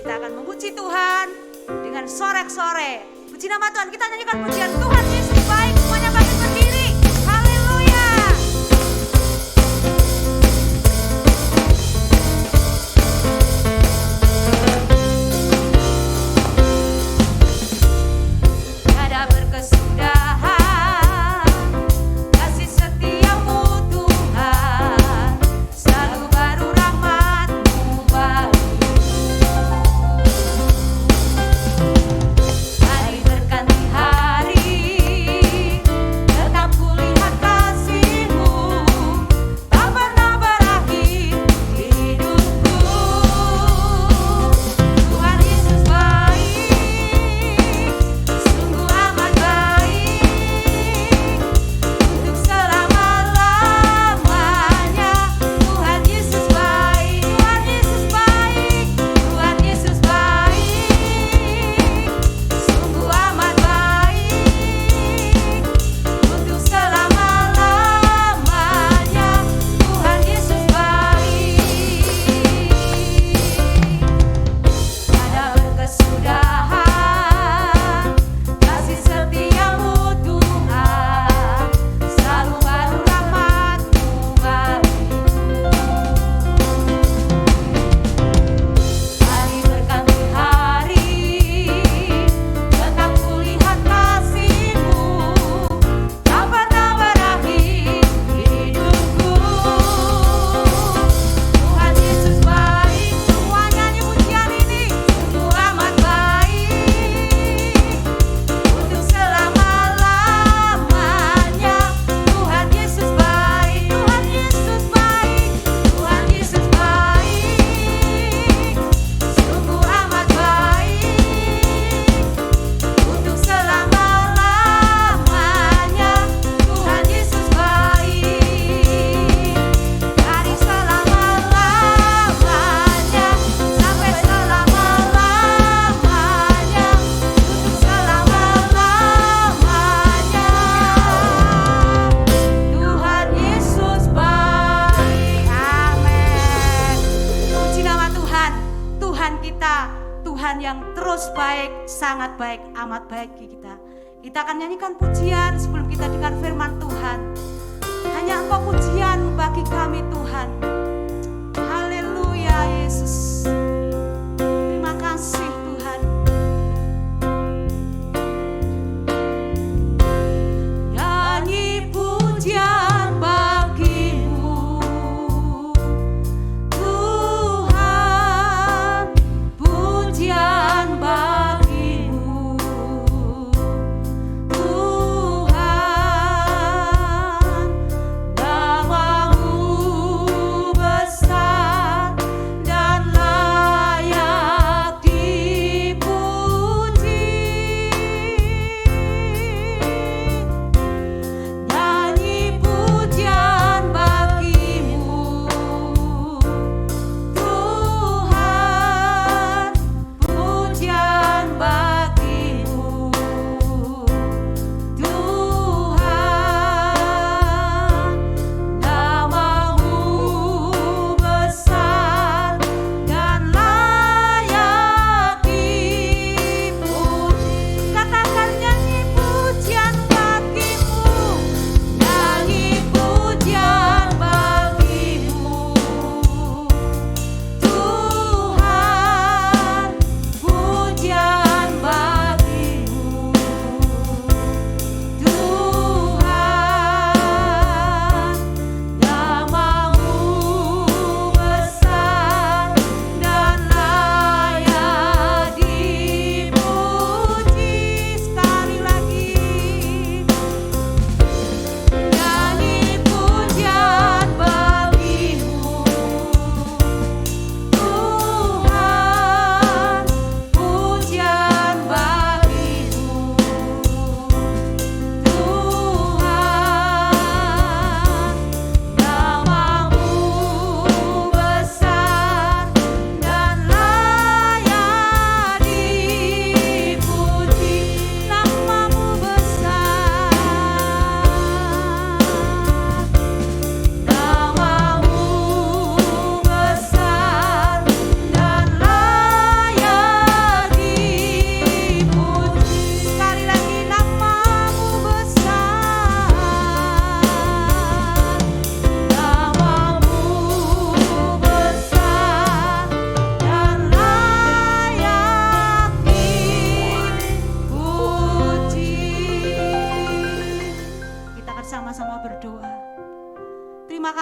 Kita akan memuji Tuhan dengan sorak-sorai. Puji nama Tuhan, kita nyanyikan pujian Tuhan Yesus baik. Semuanya bangkit berdiri. Haleluya. Tiada berkesudahan kasih setiamu Tuhan, selalu baru rahmat-Mu bagiku. Hari berganti hari, tetap kulihat kasih-Mu, tak pernah berakhir di hidupku. Tuhan Yesus baik, sungguh amat baik, untuk selama-lamanya. Tuhan Yesus baik, Tuhan Yesus baik, Tuhan Yesus baik, sungguh amat baik, untuk selama-lamanya. Tuhan Yesus baik. Tiada berkesudahan kasih setiamu Tuhan, selalu baru rahmat-Mu bagiku. Hari berganti hari, tetap kulihat kasih-Mu, tak pernah berakhir di hidupku. Tuhan Yesus baik, semua nyanyi pujian ini. Sungguh amat baik, untuk selama-lamanya. Tuhan Yesus baik, Tuhan Yesus baik, Tuhan Yesus baik, sungguh amat baik, untuk selama-lamanya. Tuhan Yesus baik, dari selama-lamanya sampai selama-lamanya, untuk selama-lamanya. Tuhan Yesus baik. Amin. Puji nama Tuhan, Tuhan kita, Tuhan yang terus baik, sangat baik, amat baik bagi kita. Kita akan nyanyikan pujian sebelum kita dengar firman Tuhan. Hanya Engkau pujian bagi kami Tuhan. Haleluya Yesus. Terima kasih Tuhan. Nyanyi pujian bagi-Mu Tuhan, pujian bagi-Mu Tuhan. Nama-Mu besar dan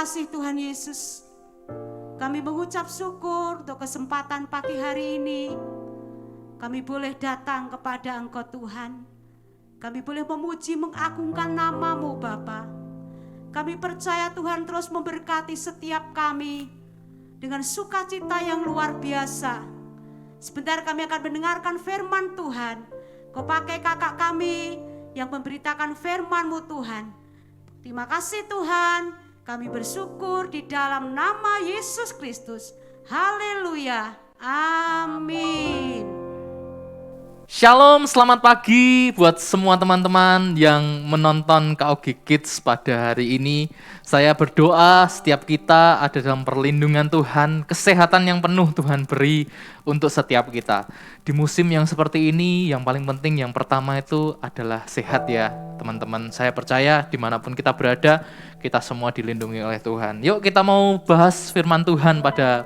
kasih Tuhan Yesus. Kami mengucap syukur untuk kesempatan pagi hari ini. Kami boleh datang kepada Engkau Tuhan. Kami boleh memuji mengagungkan nama-Mu Bapa. Kami percaya Tuhan terus memberkati setiap kami dengan sukacita yang luar biasa. Sebentar kami akan mendengarkan firman Tuhan. Kau pakai kakak kami yang memberitakan firman-Mu Tuhan. Terima kasih Tuhan, kami bersyukur di dalam nama Yesus Kristus. Haleluya, amin. Shalom, selamat pagi buat semua teman-teman yang menonton KOG Kids pada hari ini. Saya berdoa setiap kita ada dalam perlindungan Tuhan, kesehatan yang penuh Tuhan beri untuk setiap kita. Di musim yang seperti ini, yang paling penting yang pertama itu adalah sehat ya teman-teman. Saya percaya dimanapun kita berada, kita semua dilindungi oleh Tuhan. Yuk kita mau bahas firman Tuhan pada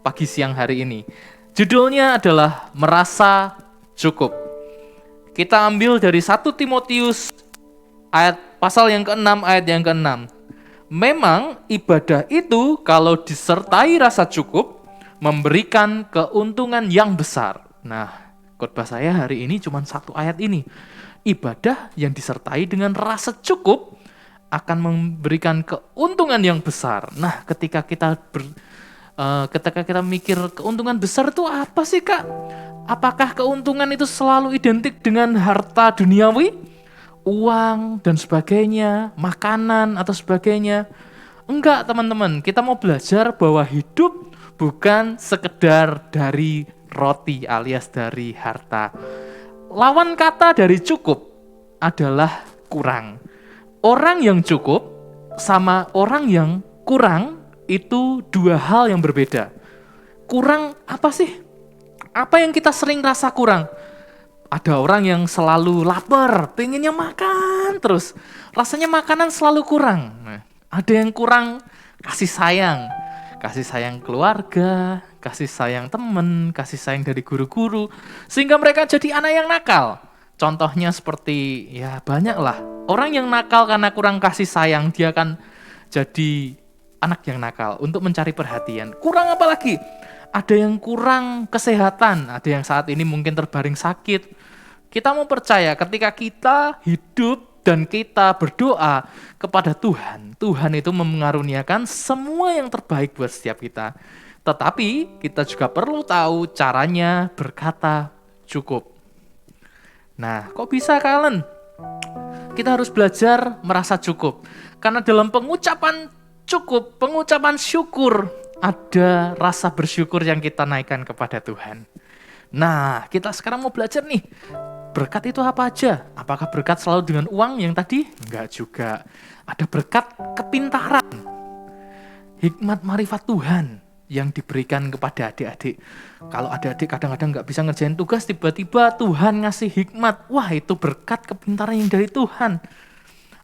pagi siang hari ini. Judulnya adalah merasa cukup. Kita ambil dari 1 Timotius ayat pasal yang ke-6 ayat yang ke-6. Memang ibadah itu kalau disertai rasa cukup memberikan keuntungan yang besar. Nah, khotbah saya hari ini cuma satu ayat ini. Ibadah yang disertai dengan rasa cukup akan memberikan keuntungan yang besar. Nah, ketika kita mikir keuntungan besar itu apa sih, Kak? Apakah keuntungan itu selalu identik dengan harta duniawi? Uang dan sebagainya, makanan atau sebagainya? Enggak, teman-teman. Kita mau belajar bahwa hidup bukan sekedar dari roti alias dari harta. Lawan kata dari cukup adalah kurang. Orang yang cukup sama orang yang kurang itu dua hal yang berbeda. Kurang apa sih? Apa yang kita sering rasa kurang? Ada orang yang selalu lapar, pengennya makan terus. Rasanya makanan selalu kurang. Nah, ada yang kurang kasih sayang keluarga, kasih sayang teman, kasih sayang dari guru-guru. Sehingga mereka jadi anak yang nakal. Contohnya seperti, ya banyak lah. Orang yang nakal karena kurang kasih sayang, dia akan jadi anak yang nakal untuk mencari perhatian. Kurang apa lagi? Ada yang kurang kesehatan, ada yang saat ini mungkin terbaring sakit. Kita mau percaya ketika kita hidup dan kita berdoa kepada Tuhan, Tuhan itu mengaruniakan semua yang terbaik buat setiap kita. Tetapi kita juga perlu tahu caranya berkata cukup. Nah, kok bisa kalian? Kita harus belajar merasa cukup. Karena dalam pengucapan cukup, pengucapan syukur, ada rasa bersyukur yang kita naikkan kepada Tuhan. Nah, kita sekarang mau belajar nih, berkat itu apa aja? Apakah berkat selalu dengan uang yang tadi? Enggak juga. Ada berkat kepintaran, hikmat marifat Tuhan yang diberikan kepada adik-adik. Kalau adik-adik kadang-kadang nggak bisa ngerjain tugas, tiba-tiba Tuhan ngasih hikmat. Wah, itu berkat kepintaran yang dari Tuhan.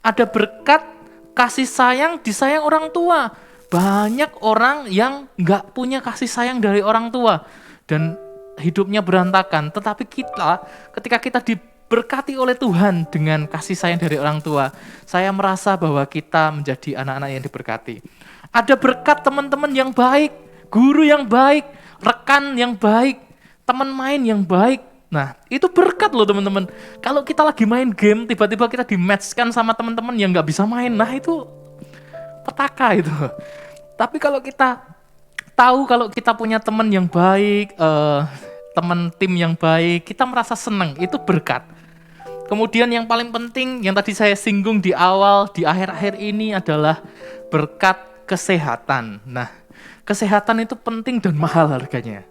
Ada berkat kasih sayang, disayang orang tua. Banyak orang yang nggak punya kasih sayang dari orang tua dan hidupnya berantakan. Tetapi kita, ketika kita diberkati oleh Tuhan dengan kasih sayang dari orang tua, saya merasa bahwa kita menjadi anak-anak yang diberkati. Ada berkat teman-teman yang baik, guru yang baik, rekan yang baik, teman main yang baik. Nah, itu berkat loh teman-teman. Kalau kita lagi main game, tiba-tiba kita di-match-kan sama teman-teman yang nggak bisa main, nah itu petaka itu. Tapi kalau kita tahu kalau kita punya teman yang baik, teman tim yang baik, kita merasa senang, itu berkat. Kemudian yang paling penting, yang tadi saya singgung di awal, di akhir-akhir ini adalah berkat kesehatan. Nah, kesehatan itu penting dan mahal harganya.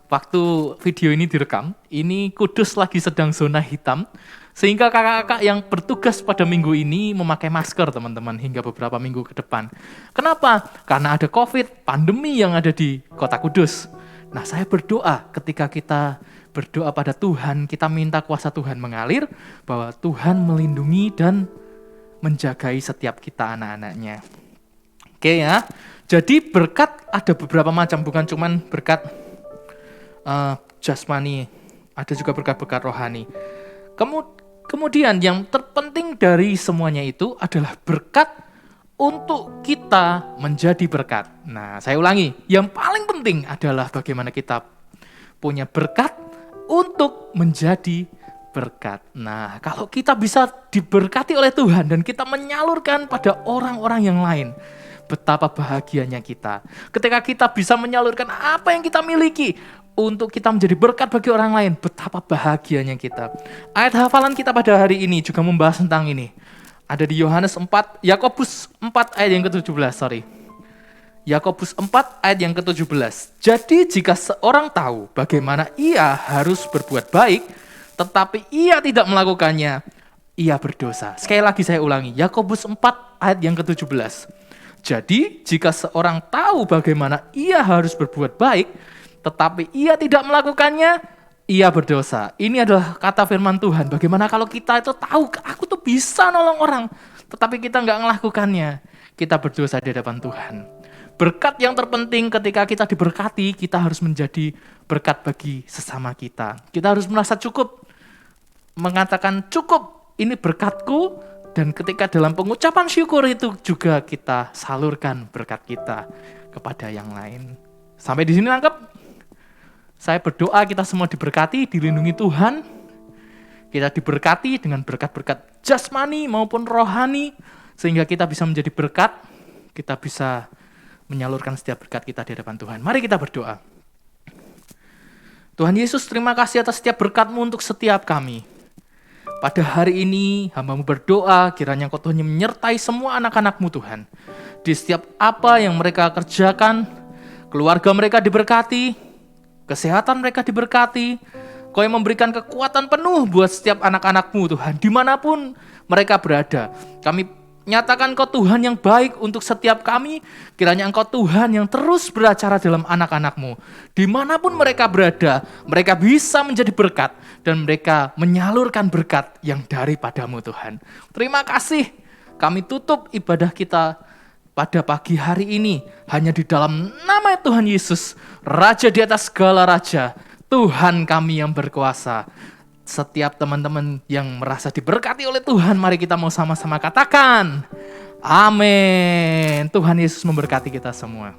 Waktu video ini direkam, ini Kudus lagi sedang zona hitam, sehingga kakak-kakak yang bertugas pada minggu ini memakai masker teman-teman hingga beberapa minggu ke depan. Kenapa? Karena ada COVID, pandemi yang ada di kota Kudus. Nah, saya berdoa ketika kita berdoa pada Tuhan, kita minta kuasa Tuhan mengalir, bahwa Tuhan melindungi dan menjagai setiap kita anak-anaknya. Oke ya, jadi berkat ada beberapa macam, bukan cuma berkat jasmani, ada juga berkat-berkat rohani. Kemudian yang terpenting dari semuanya itu adalah berkat untuk kita menjadi berkat. Nah, saya ulangi, yang paling penting adalah bagaimana kita punya berkat untuk menjadi berkat. Nah, kalau kita bisa diberkati oleh Tuhan dan kita menyalurkan pada orang-orang yang lain, betapa bahagianya kita. Ketika kita bisa menyalurkan apa yang kita miliki untuk kita menjadi berkat bagi orang lain, betapa bahagianya kita. Ayat hafalan kita pada hari ini juga membahas tentang ini. Ada di Yakobus 4 ayat yang ke-17, Yakobus 4 ayat yang ke-17. Jadi jika seorang tahu bagaimana ia harus berbuat baik, tetapi ia tidak melakukannya, ia berdosa. Sekali lagi saya ulangi, Yakobus 4 ayat yang ke-17. Jadi jika seorang tahu bagaimana ia harus berbuat baik, tetapi ia tidak melakukannya, ia berdosa. Ini adalah kata firman Tuhan. Bagaimana kalau kita itu tahu, aku tuh bisa nolong orang, tetapi kita nggak melakukannya, kita berdosa di hadapan Tuhan. Berkat yang terpenting ketika kita diberkati, kita harus menjadi berkat bagi sesama kita. Kita harus merasa cukup, mengatakan cukup, ini berkatku, dan ketika dalam pengucapan syukur itu juga kita salurkan berkat kita kepada yang lain. Sampai di sini nangkep? Saya berdoa kita semua diberkati, dilindungi Tuhan. Kita diberkati dengan berkat-berkat jasmani maupun rohani, sehingga kita bisa menjadi berkat, kita bisa menyalurkan setiap berkat kita di hadapan Tuhan. Mari kita berdoa. Tuhan Yesus, terima kasih atas setiap berkat-Mu untuk setiap kami. Pada hari ini, hamba-Mu berdoa, kiranya Engkau Tuhan menyertai semua anak-anak-Mu Tuhan. Di setiap apa yang mereka kerjakan, keluarga mereka diberkati, kesehatan mereka diberkati, Kau yang memberikan kekuatan penuh buat setiap anak-anak-Mu Tuhan, dimanapun mereka berada. Kami nyatakan Kau Tuhan yang baik untuk setiap kami, kiranya Engkau Tuhan yang terus beracara dalam anak-anak-Mu. Dimanapun mereka berada, mereka bisa menjadi berkat, dan mereka menyalurkan berkat yang daripada-Mu Tuhan. Terima kasih, kami tutup ibadah kita pada pagi hari ini hanya di dalam nama Tuhan Yesus, Raja di atas segala raja, Tuhan kami yang berkuasa. Setiap teman-teman yang merasa diberkati oleh Tuhan, mari kita mau sama-sama katakan, amin. Tuhan Yesus memberkati kita semua.